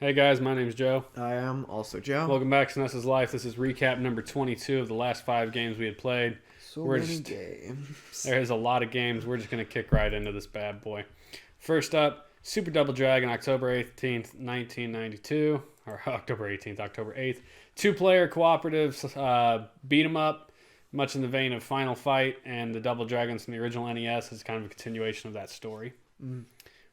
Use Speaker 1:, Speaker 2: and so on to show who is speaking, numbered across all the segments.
Speaker 1: Hey guys, my name's Joe.
Speaker 2: I am also Joe.
Speaker 1: Welcome back to SNES's Life. This is recap number 22 of the last 5 games we had played.
Speaker 2: So
Speaker 1: We're
Speaker 2: many
Speaker 1: just
Speaker 2: games.
Speaker 1: There's a lot of games. We're just gonna kick right into this bad boy. First up, Super Double Dragon, October 18th, 1992, or October 18th, October 8th. Two-player cooperatives, beat 'em up, much in the vein of Final Fight and the Double Dragons from the original NES. Is kind of a continuation of that story.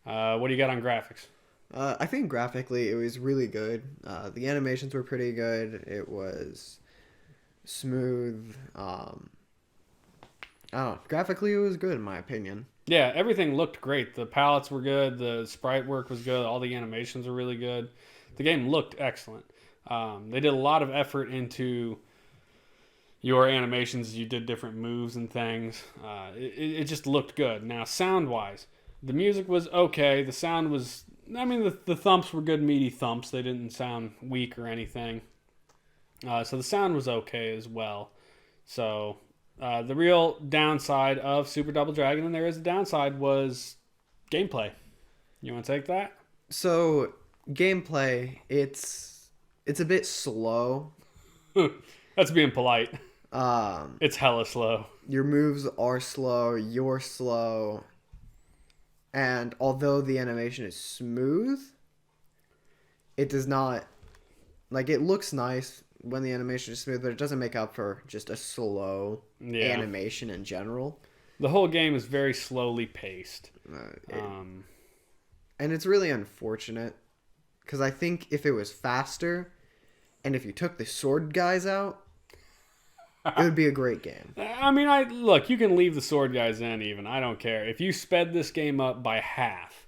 Speaker 1: What do you got on graphics?
Speaker 2: I think graphically it was really good. The animations were pretty good. It was smooth. I don't know. Graphically, it was good in my opinion.
Speaker 1: Yeah, everything looked great. The palettes were good. The sprite work was good. All the animations were really good. The game looked excellent. They did a lot of effort into your animations. You did different moves and things. It just looked good. Now, sound-wise, the music was okay. The sound was... I mean, the thumps were good, meaty thumps. They didn't sound weak or anything. So the sound was okay as well. So... the real downside of Super Double Dragon, and there is a downside, was gameplay. You want to take that?
Speaker 2: So gameplay, it's a bit slow.
Speaker 1: That's being polite.
Speaker 2: Um,
Speaker 1: It's hella slow.
Speaker 2: your moves are slow. You're slow. And although the animation is smooth, it does not it looks nice when the animation is smooth, but it doesn't make up for just a slow
Speaker 1: Yeah.
Speaker 2: animation in general.
Speaker 1: The whole game is very slowly paced.
Speaker 2: It-
Speaker 1: Um,
Speaker 2: and it's really unfortunate because I think if it was faster and if you took the sword guys out, it would be a great game.
Speaker 1: I mean, look, you can leave the sword guys in even. I don't care. If you sped this game up by half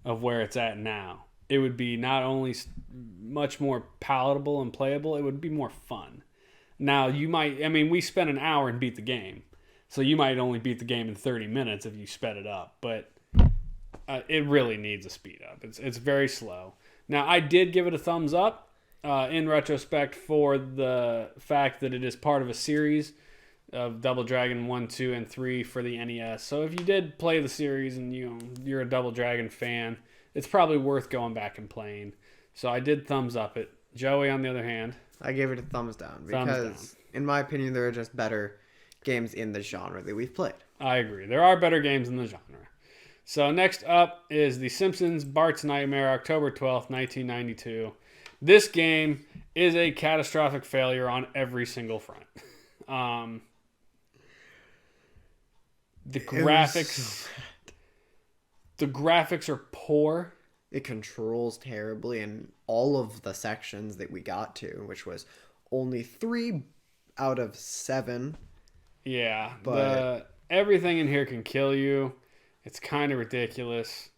Speaker 1: of where it's at now, it would be not only much more palatable and playable, it would be more fun. Now, we spent an hour and beat the game. So you might only beat the game in 30 minutes if you sped it up. But it really needs a speed up. It's very slow. Now, I did give it a thumbs up in retrospect for the fact that it is part of a series of Double Dragon 1, 2, and 3 for the NES. So if you did play the series and you're a Double Dragon fan, it's probably worth going back and playing. So I did thumbs up it. Joey, on the other hand,
Speaker 2: I gave it a thumbs down
Speaker 1: Thumbs
Speaker 2: because, in my opinion, there are just better games in the genre that we've played.
Speaker 1: I agree. There are better games in the genre. So next up is The Simpsons Barts Nightmare, October 12th, 1992. This game is a catastrophic failure on every single front. The graphics... The graphics are poor.
Speaker 2: It controls terribly in all of the sections that we got to, which was only 3 out of 7.
Speaker 1: Yeah,
Speaker 2: But
Speaker 1: everything in here can kill you. It's kind of ridiculous.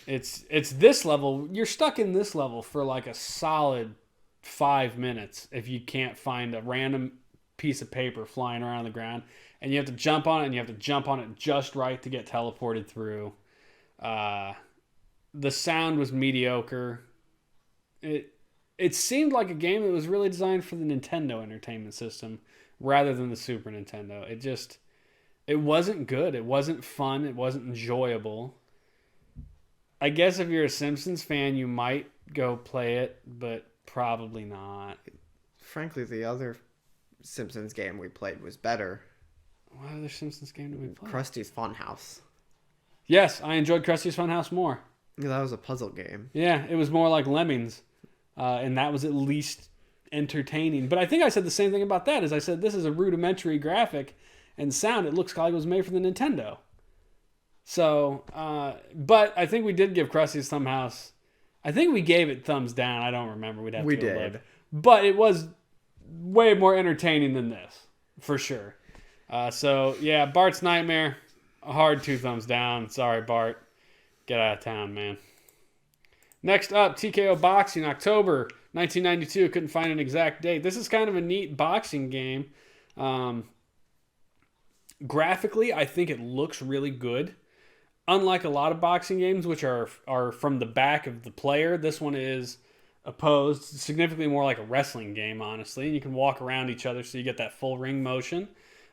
Speaker 1: It's this level. You're stuck in this level for like a solid 5 minutes if you can't find a random piece of paper flying around on the ground, and you have to jump on it, and you have to jump on it just right to get teleported through. The sound was mediocre. It seemed like a game that was really designed for the Nintendo Entertainment System rather than the Super Nintendo. It wasn't good. It wasn't fun. It wasn't enjoyable. I guess if you're a Simpsons fan, you might go play it, but probably not.
Speaker 2: frankly, the other Simpsons game we played was better.
Speaker 1: What other Simpsons game did we play?
Speaker 2: Krusty's Funhouse.
Speaker 1: Yes, I enjoyed Krusty's Funhouse more.
Speaker 2: Yeah, that was a puzzle game.
Speaker 1: Yeah, it was more like Lemmings, and that was at least entertaining. But I think I said the same thing about that. As I said, this is a rudimentary graphic and sound. It looks like it was made for the Nintendo. So, but I think we did give Krusty's Funhouse. I think we gave it thumbs down. I don't remember.
Speaker 2: We did.
Speaker 1: Look. But it was way more entertaining than this, for sure. So yeah, Bart's Nightmare, a hard 2 thumbs down. Sorry, Bart. Get out of town, man. Next up, TKO Boxing, October 1992. Couldn't find an exact date. This is kind of a neat boxing game. Graphically, I think it looks really good. Unlike a lot of boxing games, which are from the back of the player, this one is opposed, significantly more like a wrestling game, honestly. And you can walk around each other, so you get that full ring motion.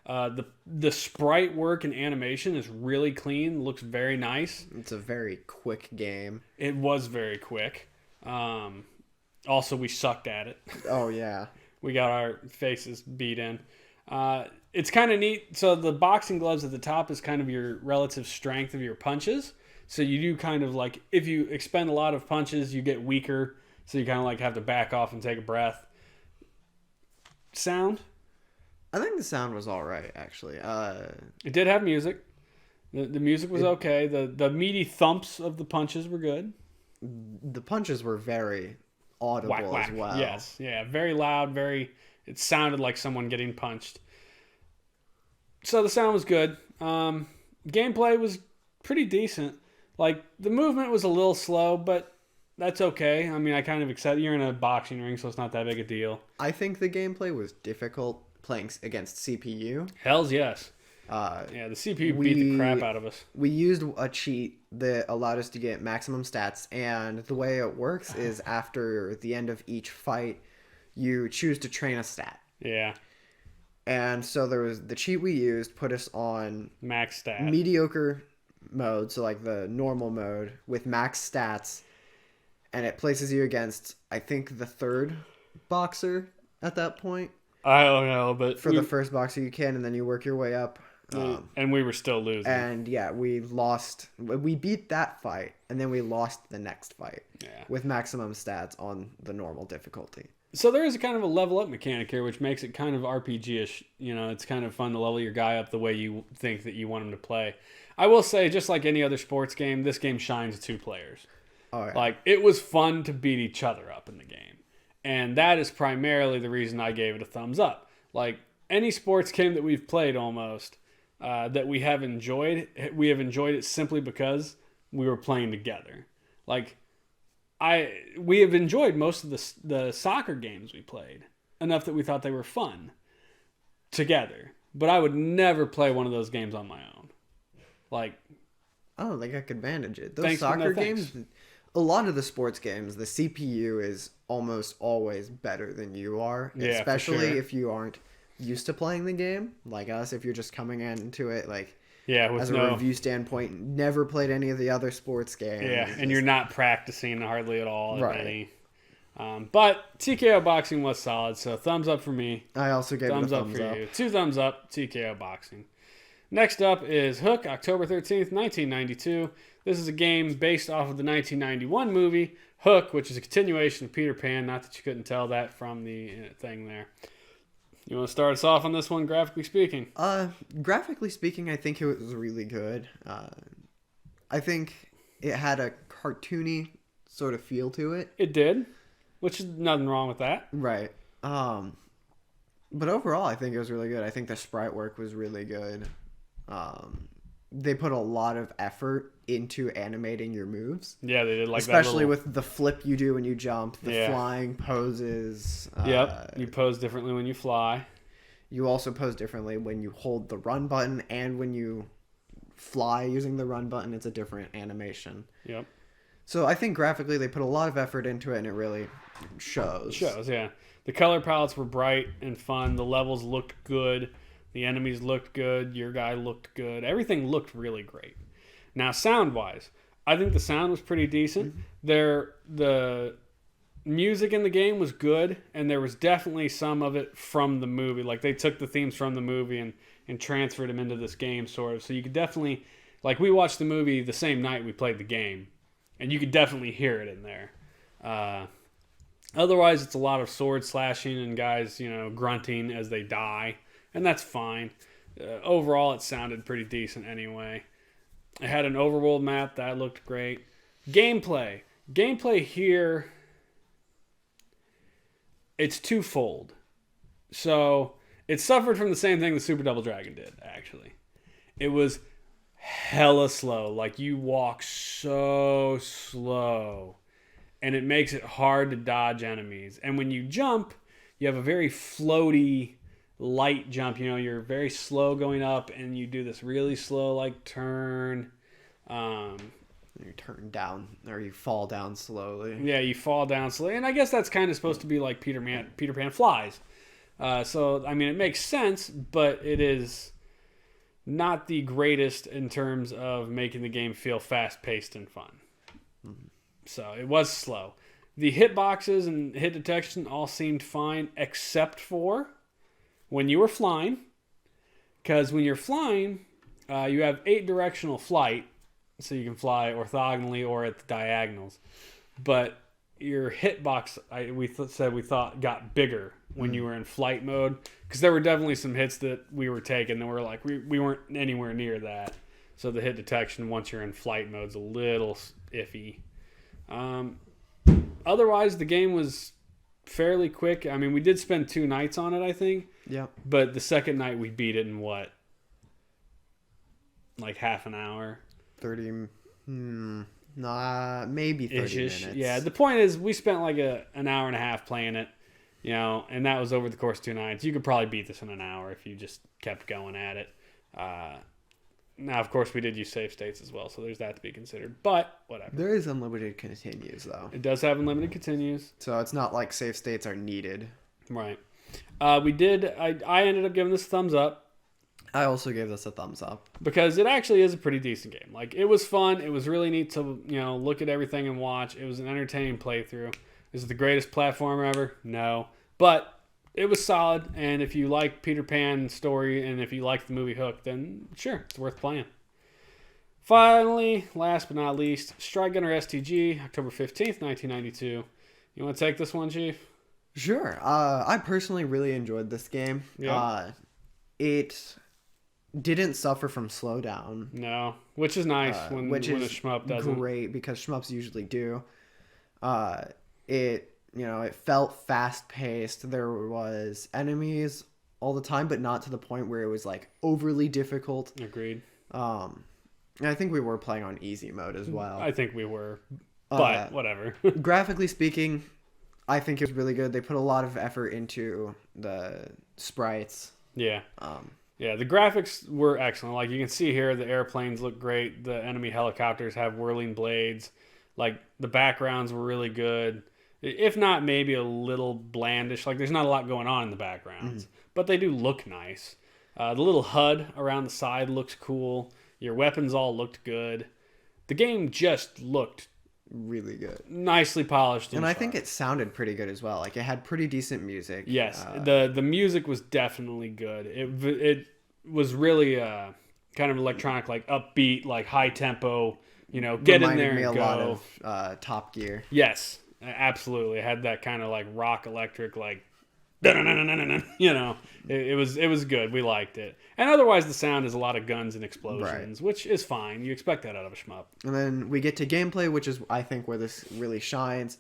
Speaker 1: The sprite work and animation is really clean, looks very nice.
Speaker 2: It's a very quick game.
Speaker 1: It was very quick. Also, we sucked at it.
Speaker 2: Oh yeah.
Speaker 1: We got our faces beat in. It's kind of neat. So the boxing gloves at the top is kind of your relative strength of your punches. So you do kind of like, if you expend a lot of punches, you get weaker. So you kind of like have to back off and take a breath. Sound?
Speaker 2: I think the sound was all right, actually.
Speaker 1: It did have music. The music was okay. The meaty thumps of the punches were good.
Speaker 2: The punches were very audible
Speaker 1: Whack, whack.
Speaker 2: as well.
Speaker 1: Yes. Yeah. Very loud. It sounded like someone getting punched. So the sound was good. Gameplay was pretty decent. Like, the movement was a little slow, but that's okay. I mean, I kind of accept you're in a boxing ring, so it's not that big a deal.
Speaker 2: I think the gameplay was difficult playing against CPU.
Speaker 1: Hells yes. Yeah, the CPU beat the crap out of us.
Speaker 2: We used a cheat that allowed us to get maximum stats, and the way it works is after the end of each fight, you choose to train a stat.
Speaker 1: Yeah.
Speaker 2: And so there was the cheat we used put us on
Speaker 1: Max stat.
Speaker 2: mediocre mode, so like the normal mode with max stats, and it places you against, I think, the third boxer at that point.
Speaker 1: I don't know, but
Speaker 2: For the first boxer you can, and then you work your way up.
Speaker 1: And we were still losing.
Speaker 2: And yeah, we lost. We beat that fight, and then we lost the next fight.
Speaker 1: Yeah.
Speaker 2: With maximum stats on the normal difficulty.
Speaker 1: So there is a kind of a level up mechanic here, which makes it kind of RPG-ish. You know, it's kind of fun to level your guy up the way you think that you want him to play. I will say, just like any other sports game, this game shines 2 players.
Speaker 2: Oh, yeah.
Speaker 1: Like, it was fun to beat each other up in the game. And that is primarily the reason I gave it a thumbs up. Like, any sports game that we've played almost, that we have enjoyed it simply because we were playing together. Like, we have enjoyed most of the soccer games we played enough that we thought they were fun together. But I would never play one of those games on my own. Like,
Speaker 2: I don't think I could manage it. Those
Speaker 1: thanks, but
Speaker 2: soccer
Speaker 1: no thanks.
Speaker 2: games, a lot of the sports games, the CPU is almost always better than you are.
Speaker 1: Yeah, for
Speaker 2: especially
Speaker 1: sure.
Speaker 2: if you aren't used to playing the game, like us. If you're just coming into it, like,
Speaker 1: yeah, with
Speaker 2: as a review standpoint, never played any of the other sports games.
Speaker 1: Yeah, and you're not practicing hardly at all. If
Speaker 2: Right.
Speaker 1: any. But TKO Boxing was solid, so thumbs up for me.
Speaker 2: I also gave
Speaker 1: Thumbs
Speaker 2: it a
Speaker 1: up
Speaker 2: thumbs
Speaker 1: for
Speaker 2: up.
Speaker 1: you. 2 thumbs up, TKO Boxing. Next up is Hook, October 13th, 1992. This is a game based off of the 1991 movie Hook, which is a continuation of Peter Pan. Not that you couldn't tell that from the thing there. You want to start us off on this one, graphically speaking?
Speaker 2: Graphically speaking, I think it was really good. I think it had a cartoony sort of feel to it.
Speaker 1: It did, which is nothing wrong with that.
Speaker 2: Right. But overall, I think it was really good. I think the sprite work was really good. They put a lot of effort into animating your moves.
Speaker 1: Yeah, they did like
Speaker 2: especially
Speaker 1: that little...
Speaker 2: with the flip you do when you jump, the flying poses.
Speaker 1: Yep, you pose differently when you fly.
Speaker 2: You also pose differently when you hold the run button and when you fly using the run button. It's a different animation.
Speaker 1: Yep.
Speaker 2: So I think graphically they put a lot of effort into it, and it really shows.
Speaker 1: It shows, yeah. The color palettes were bright and fun. The levels looked good. The enemies looked good. Your guy looked good. Everything looked really great. Now, sound-wise, I think the sound was pretty decent. The music in the game was good, and there was definitely some of it from the movie. Like, they took the themes from the movie and transferred them into this game, sort of. So you could definitely... Like, we watched the movie the same night we played the game, and you could definitely hear it in there. Otherwise, it's a lot of sword slashing and guys, grunting as they die, and that's fine. Overall, it sounded pretty decent anyway. It had an overworld map that looked great. Gameplay here, it's twofold. So it suffered from the same thing the Super Double Dragon did, actually. It was hella slow. Like, you walk so slow, and it makes it hard to dodge enemies. And when you jump, you have a very floaty, light jump. You're very slow going up, and you do this really slow, like, turn.
Speaker 2: You turn down, or you fall down slowly.
Speaker 1: Yeah, you fall down slowly. And I guess that's kind of supposed to be like Peter Pan flies. So, I mean, it makes sense, but it is not the greatest in terms of making the game feel fast-paced and fun. So, it was slow. The hitboxes and hit detection all seemed fine, except for when you were flying. Because when you're flying, you have 8 directional flight, so you can fly orthogonally or at the diagonals. But your hitbox, we thought got bigger when you were in flight mode, because there were definitely some hits that we were taking that were like we weren't anywhere near that. So the hit detection once you're in flight mode is a little iffy. Otherwise, the game was fairly quick. I mean, we did spend 2 nights on it, I think.
Speaker 2: Yeah.
Speaker 1: But the second night we beat it in what? Like half an hour?
Speaker 2: 30, maybe 30
Speaker 1: Ish-ish.
Speaker 2: minutes.
Speaker 1: Yeah, the point is we spent like an hour and a half playing it, and that was over the course of 2 nights. You could probably beat this in an hour if you just kept going at it. Now, of course, we did use save states as well, so there's that to be considered. But whatever.
Speaker 2: There is unlimited continues, though.
Speaker 1: It does have unlimited continues.
Speaker 2: So it's not like save states are needed.
Speaker 1: Right. We did. I ended up giving this a thumbs up.
Speaker 2: I also gave this a thumbs up.
Speaker 1: Because it actually is a pretty decent game. Like, it was fun. It was really neat to, look at everything and watch. It was an entertaining playthrough. Is it the greatest platformer ever? No. But it was solid. And if you like Peter Pan's story and if you like the movie Hook, then sure, it's worth playing. Finally, last but not least, Strike Gunner S.T.G, October 15th, 1992. You want to take this one, Chief?
Speaker 2: Sure. I personally really enjoyed this game.
Speaker 1: Yeah.
Speaker 2: It didn't suffer from slowdown.
Speaker 1: No, which is nice when a shmup doesn't.
Speaker 2: Great, because shmups usually do. It felt fast paced. There was enemies all the time, but not to the point where it was like overly difficult.
Speaker 1: Agreed.
Speaker 2: And I think we were playing on easy mode as well.
Speaker 1: I think we were, but whatever.
Speaker 2: Graphically speaking, I think it was really good. They put a lot of effort into the sprites.
Speaker 1: Yeah. Yeah, the graphics were excellent. Like you can see here, the airplanes look great. The enemy helicopters have whirling blades. Like the backgrounds were really good. If not, maybe a little blandish. Like there's not a lot going on in the backgrounds, but they do look nice. The little HUD around the side looks cool. Your weapons all looked good. The game just looked
Speaker 2: really good,
Speaker 1: nicely polished,
Speaker 2: and I think it sounded pretty good as well. Like it had pretty decent music.
Speaker 1: Yes, the music was definitely good. It was really kind of electronic, like upbeat, like high tempo. Get in there and go.
Speaker 2: Lot of Top Gear.
Speaker 1: Yes, absolutely. It had that kind of like rock electric, like it was good. We liked it. And otherwise the sound is a lot of guns and explosions, which is fine. You expect that out of a shmup.
Speaker 2: And then we get to gameplay, which is I think where this really shines,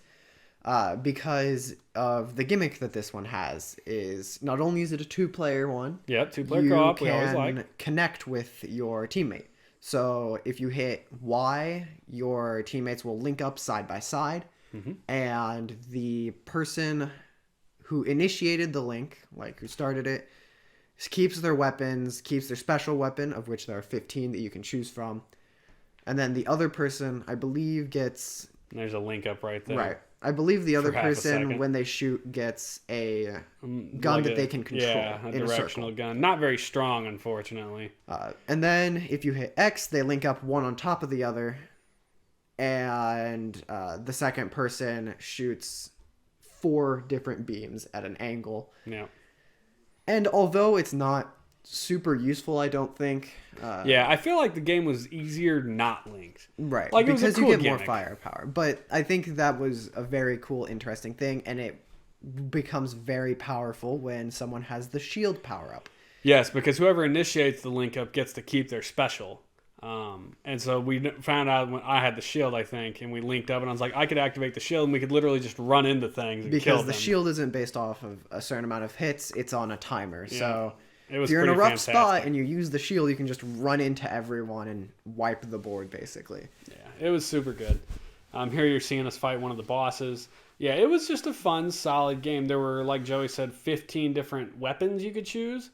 Speaker 2: because of the gimmick that this one has. Is not only is it a 2-player one,
Speaker 1: yep, 2-player co-op, we always like.
Speaker 2: Connect with your teammate. So if you hit Y, your teammates will link up side by side, and the person who initiated the link, like who started it, keeps their weapons, keeps their special weapon, of which there are 15 that you can choose from. And then the other person, I believe, gets...
Speaker 1: There's a link up right there.
Speaker 2: Right. I believe the other person, when they shoot, gets a gun that they can control.
Speaker 1: Yeah, a directional gun. Not very strong, unfortunately.
Speaker 2: And then if you hit X, they link up one on top of the other. And the second person shoots 4 different beams at an angle.
Speaker 1: Yeah.
Speaker 2: And although it's not super useful, I don't think.
Speaker 1: Yeah, I feel like the game was easier not linked.
Speaker 2: Right.
Speaker 1: Like,
Speaker 2: because
Speaker 1: cool
Speaker 2: you get
Speaker 1: gimmick.
Speaker 2: more firepower. But I think that was a very cool, interesting thing. And it becomes very powerful when someone has the shield power up.
Speaker 1: Yes, because whoever initiates the link up gets to keep their special. And so we found out when I had the shield, I think, and we linked up, and I was like, I could activate the shield, and we could literally just run into things and kill them.
Speaker 2: Because the shield isn't based off of a certain amount of hits; it's on a timer. Yeah. So
Speaker 1: if
Speaker 2: you're in a rough spot and you use the shield, you can just run into everyone and wipe the board, basically.
Speaker 1: Yeah, it was super good. Here you're seeing us fight one of the bosses. Yeah, it was just a fun, solid game. There were, like Joey said, 15 different weapons you could choose.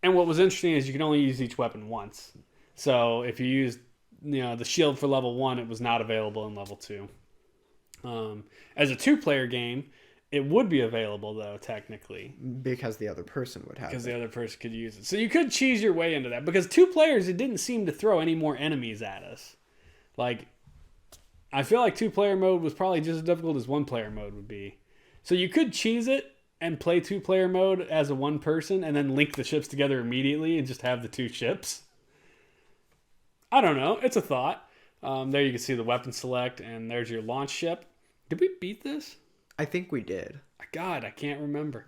Speaker 1: And what was interesting is you can only use each weapon once. So if you used, the shield for level 1, it was not available in level 2. As a 2-player game, it would be available though, technically,
Speaker 2: because the other person would have.
Speaker 1: Because the other person could use it, so you could cheese your way into that. Because 2 players, it didn't seem to throw any more enemies at us. Like, I feel like 2-player mode was probably just as difficult as 1-player mode would be. So you could cheese it and play 2-player mode as a one person and then link the ships together immediately and just have the 2 ships. I don't know. It's a thought. There you can see the weapon select, and there's your launch ship. Did we beat this?
Speaker 2: I think we did.
Speaker 1: God, I can't remember.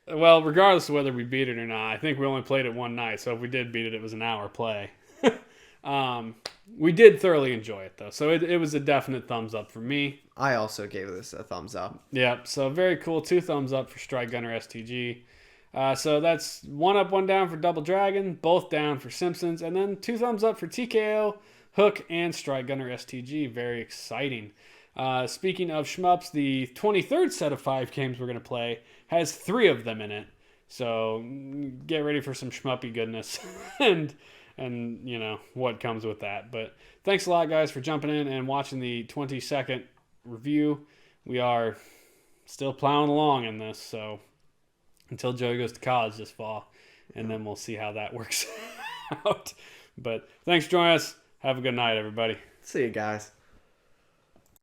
Speaker 1: Well, regardless of whether we beat it or not, I think we only played it one night. So if we did beat it, it was an hour play. We did thoroughly enjoy it, though. So it was a definite thumbs up for me.
Speaker 2: I also gave this a thumbs up.
Speaker 1: Yeah, so very cool. 2 thumbs up for Strike Gunner S.T.G. So that's 1 up, 1 down for Double Dragon, both down for Simpsons, and then 2 thumbs up for TKO, Hook, and Strike Gunner S.T.G. Very exciting. Speaking of shmups, the 23rd set of 5 games we're going to play has 3 of them in it. So get ready for some shmuppy goodness and you know what comes with that. But thanks a lot, guys, for jumping in and watching the 20-second review. We are still plowing along in this, so until Joey goes to college this fall, and then we'll see how that works out. But thanks for joining us. Have a good night, everybody.
Speaker 2: See you guys.